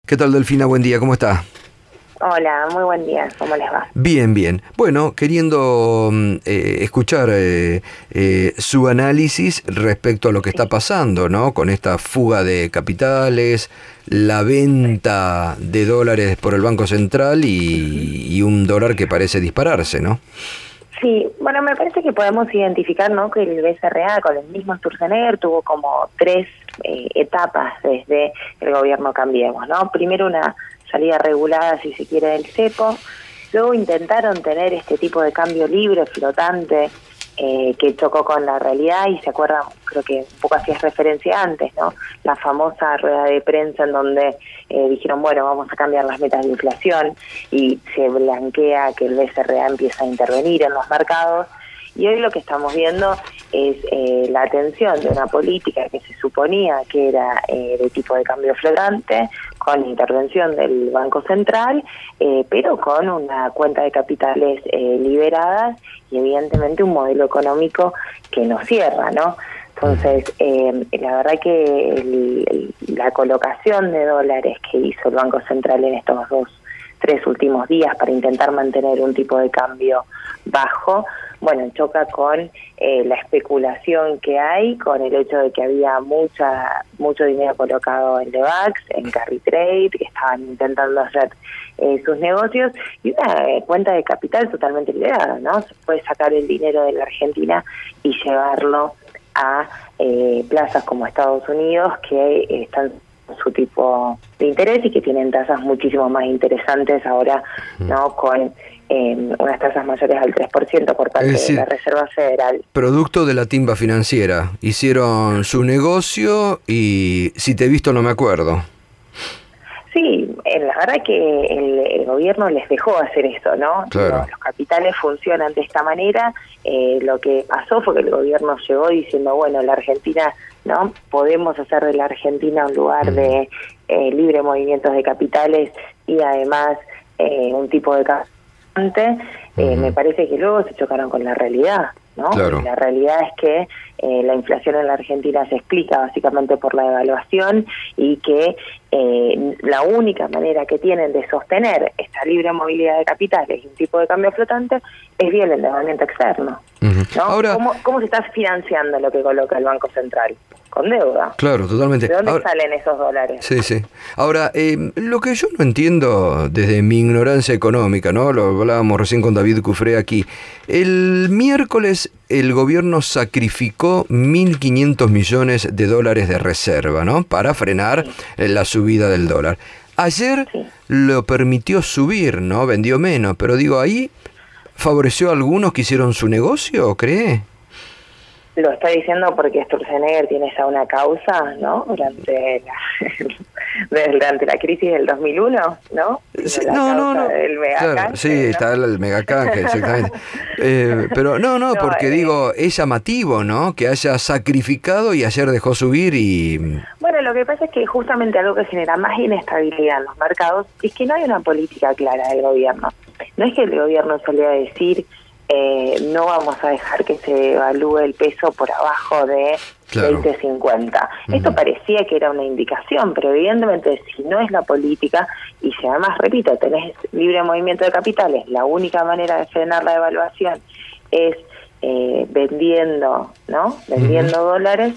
¿Qué tal, Delfina? Buen día, ¿cómo está? Hola, muy buen día, ¿cómo les va? Bien, bien. Bueno, queriendo escuchar su análisis respecto a lo que está pasando, ¿no? Con esta fuga de capitales, la venta de dólares por el Banco Central y un dólar que parece dispararse, ¿no? Sí, bueno, me parece que podemos identificar, ¿no?, que el BCRA con el mismo Sturzenegger tuvo como tres etapas desde el gobierno Cambiemos, ¿no? Primero una salida regulada, si se quiere, del cepo, luego intentaron tener este tipo de cambio libre, flotante, que chocó con la realidad y se acuerdan, creo que un poco hacías referencia antes, ¿no? La famosa rueda de prensa en donde dijeron, bueno, vamos a cambiar las metas de inflación y se blanquea que el BCRA empieza a intervenir en los mercados. Y hoy lo que estamos viendo es la atención de una política que se suponía que era de tipo de cambio flotante, con intervención del Banco Central, pero con una cuenta de capitales liberadas y evidentemente un modelo económico que no cierra, ¿no? Entonces, la verdad que la colocación de dólares que hizo el Banco Central en estos 3 últimos días para intentar mantener un tipo de cambio bajo, bueno, choca con la especulación que hay, con el hecho de que había mucho dinero colocado en Levax, en Carry Trade, que estaban intentando hacer sus negocios, y una cuenta de capital totalmente liberada, ¿no? Se puede sacar el dinero de la Argentina y llevarlo a plazas como Estados Unidos, que están su tipo de interés y que tienen tasas muchísimo más interesantes ahora, ¿no? Con unas tasas mayores al 3% por parte de la Reserva Federal. Producto de la timba financiera. Hicieron su negocio y si te he visto no me acuerdo. Sí, la verdad que el gobierno les dejó hacer eso, ¿no? Claro. Los capitales funcionan de esta manera. Lo que pasó fue que el gobierno llegó diciendo, bueno, la Argentina, ¿no? Podemos hacer de la Argentina un lugar de libre movimientos de capitales y además un tipo de me parece que luego se chocaron con la realidad, ¿no? Claro. La realidad es que la inflación en la Argentina se explica básicamente por la devaluación y que la única manera que tienen de sostener esta libre movilidad de capitales y un tipo de cambio flotante es vía el endeudamiento externo, ¿no? Ahora, ¿Cómo se está financiando lo que coloca el Banco Central? Con deuda. Claro, totalmente. ¿De dónde salen esos dólares? Sí, sí. Ahora, lo que yo no entiendo desde mi ignorancia económica, ¿no? Lo hablábamos recién con David Cufré aquí. El miércoles el gobierno sacrificó 1.500 millones de dólares de reserva, ¿no? Para frenar la subida del dólar. Ayer lo permitió subir, ¿no? Vendió menos, pero digo, ahí favoreció a algunos que hicieron su negocio, ¿cree? Lo está diciendo porque Sturzenegger tiene ya una causa, ¿no? Durante la crisis del 2001, ¿no? Sí, no. El megacanje, claro, sí, ¿no? está el megacanje, exactamente. Pero no, porque digo, es llamativo, ¿no? Que haya sacrificado y ayer dejó subir y... Bueno, lo que pasa es que justamente algo que genera más inestabilidad en los mercados es que no hay una política clara del gobierno. No es que el gobierno salió a decir... no vamos a dejar que se evalúe el peso por abajo de 20.50. Esto parecía que era una indicación, pero evidentemente si no es la política, y si además, repito, tenés libre movimiento de capitales, la única manera de frenar la devaluación es vendiendo, ¿no? Vendiendo dólares,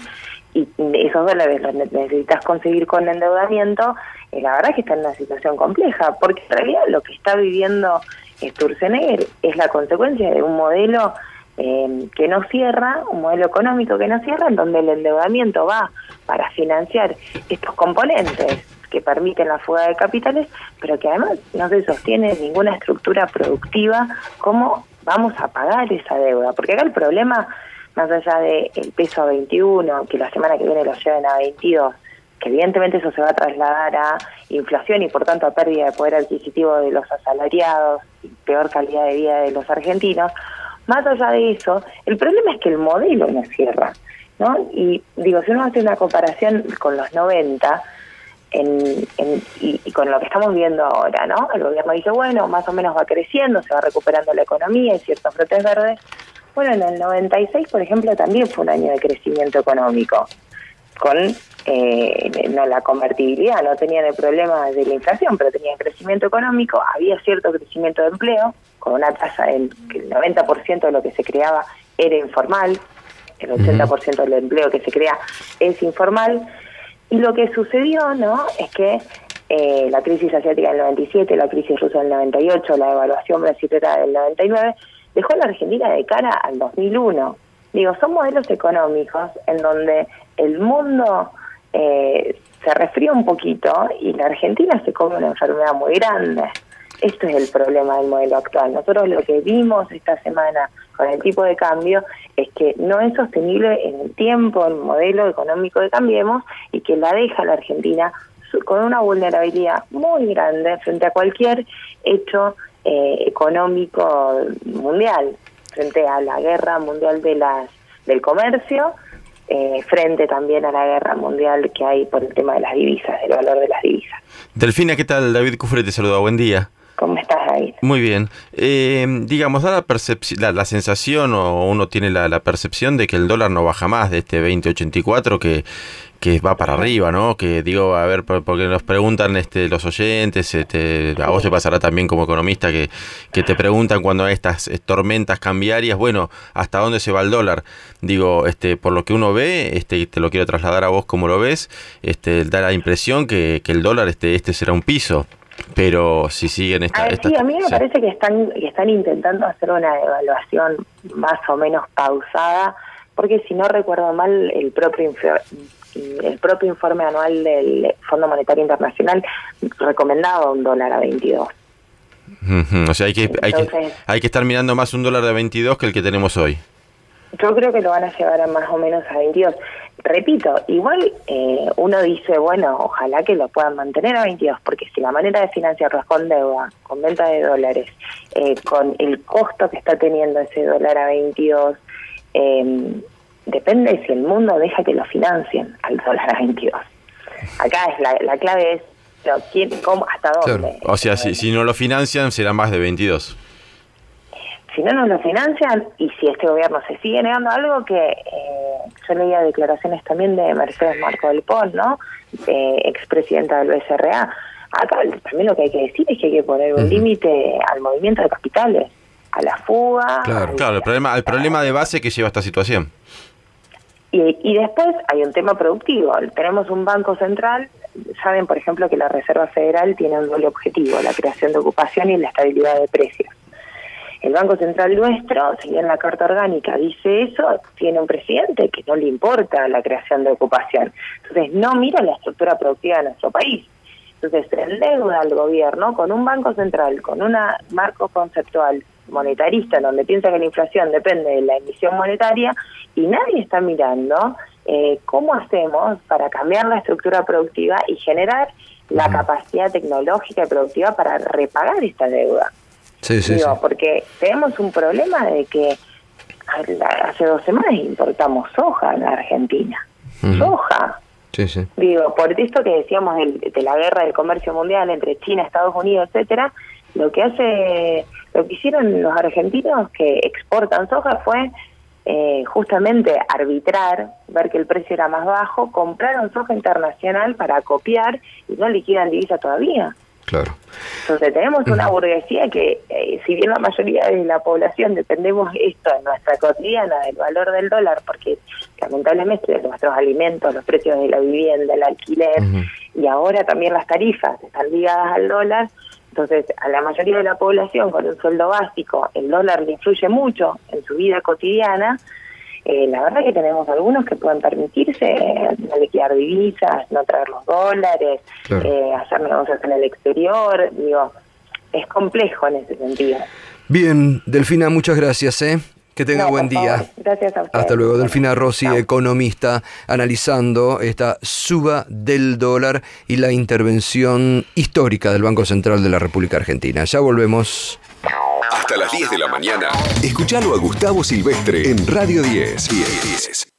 y esos dólares los necesitas conseguir con endeudamiento, la verdad es que está en una situación compleja, porque en realidad lo que está viviendo Sturzenegger es la consecuencia de un modelo que no cierra, un modelo económico que no cierra, en donde el endeudamiento va para financiar estos componentes que permiten la fuga de capitales, pero que además no se sostiene ninguna estructura productiva. ¿Cómo vamos a pagar esa deuda? Porque acá el problema, más allá del peso a 21, que la semana que viene lo lleven a 22, que evidentemente eso se va a trasladar a inflación y por tanto a pérdida de poder adquisitivo de los asalariados y peor calidad de vida de los argentinos. Más allá de eso, el problema es que el modelo no cierra, ¿no? Y digo, si uno hace una comparación con los 90 y con lo que estamos viendo ahora, ¿no? El gobierno dice, bueno, más o menos va creciendo, se va recuperando la economía, hay ciertos brotes verdes. Bueno, en el 96, por ejemplo, también fue un año de crecimiento económico, con no la convertibilidad, no tenían el problema de la inflación, pero tenían crecimiento económico, había cierto crecimiento de empleo, con una tasa que el 90% de lo que se creaba era informal, el 80% del empleo que se crea es informal, y lo que sucedió, ¿no?, es que la crisis asiática del 97, la crisis rusa del 98, la devaluación brasilera del 99, dejó a la Argentina de cara al 2001. Digo, son modelos económicos en donde el mundo se resfría un poquito y la Argentina se come una enfermedad muy grande. Esto es el problema del modelo actual. Nosotros lo que vimos esta semana con el tipo de cambio es que no es sostenible en el tiempo el modelo económico de Cambiemos y que la deja la Argentina con una vulnerabilidad muy grande frente a cualquier hecho económico mundial, frente a la guerra mundial del comercio, frente también a la guerra mundial que hay por el tema de las divisas, del valor de las divisas. Delfina, ¿qué tal? David Cufré te saluda, buen día. ¿Cómo estás, David? Muy bien. Digamos, da la sensación, o uno tiene la percepción de que el dólar no baja más de este 20.84, que va para arriba, ¿no? Que digo, a ver, porque nos preguntan los oyentes, a vos te pasará también como economista que te preguntan cuando hay estas tormentas cambiarias, bueno, ¿hasta dónde se va el dólar? Digo, por lo que uno ve, te lo quiero trasladar a vos como lo ves, da la impresión que el dólar este será un piso. Pero si siguen sí, a mí me parece que están intentando hacer una evaluación más o menos pausada, porque si no recuerdo mal, el propio informe anual del Fondo Monetario Internacional recomendaba un dólar a 22. O sea, hay que estar mirando más un dólar de 22 que el que tenemos hoy. Yo creo que lo van a llevar a más o menos a 22. Repito, igual uno dice, bueno, ojalá que lo puedan mantener a 22, porque si la manera de financiarlo es con deuda, con venta de dólares, con el costo que está teniendo ese dólar a 22, depende si el mundo deja que lo financien al dólar a 22. Acá es la clave es, ¿cómo, hasta dónde? Claro. O sea, si no lo financian, será más de 22. Si no nos lo financian, y si este gobierno se sigue negando algo, que yo leía declaraciones también de Mercedes Marco del Pont, ¿no?, expresidenta del BCRA. Acá también lo que hay que decir es que hay que poner un límite al movimiento de capitales, a la fuga. Claro, el problema de base que lleva a esta situación. Y después hay un tema productivo. Tenemos un banco central. Saben, por ejemplo, que la Reserva Federal tiene un doble objetivo: la creación de ocupación y la estabilidad de precios. El Banco Central nuestro, si bien la Carta Orgánica dice eso, tiene un presidente que no le importa la creación de ocupación. Entonces no mira la estructura productiva de nuestro país. Entonces se endeuda al gobierno con un Banco Central, con un marco conceptual monetarista, donde piensa que la inflación depende de la emisión monetaria, y nadie está mirando cómo hacemos para cambiar la estructura productiva y generar la capacidad tecnológica y productiva para repagar esta deuda. Sí. Porque tenemos un problema de que hace 2 semanas importamos soja en la Argentina. Soja. Sí. Digo, por esto que decíamos de la guerra del comercio mundial entre China, Estados Unidos, etcétera, lo que hicieron los argentinos que exportan soja fue justamente arbitrar, ver que el precio era más bajo, compraron soja internacional para copiar y no liquidan divisa todavía. Claro. Entonces tenemos una burguesía que, si bien la mayoría de la población dependemos esto en nuestra cotidiana del valor del dólar, porque lamentablemente nuestros alimentos, los precios de la vivienda, el alquiler, y ahora también las tarifas están ligadas al dólar. Entonces a la mayoría de la población con un sueldo básico el dólar le influye mucho en su vida cotidiana. La verdad que tenemos algunos que pueden permitirse no liquidar divisas, no traer los dólares, hacer negocios en el exterior. Digo, es complejo en ese sentido. Bien, Delfina, muchas gracias. Que tenga buen día. Favor. Gracias a ustedes. Hasta luego. Delfina Rossi, economista, analizando esta suba del dólar y la intervención histórica del Banco Central de la República Argentina. Ya volvemos. Hasta las 10 de la mañana. Escuchalo a Gustavo Silvestre en Radio 10.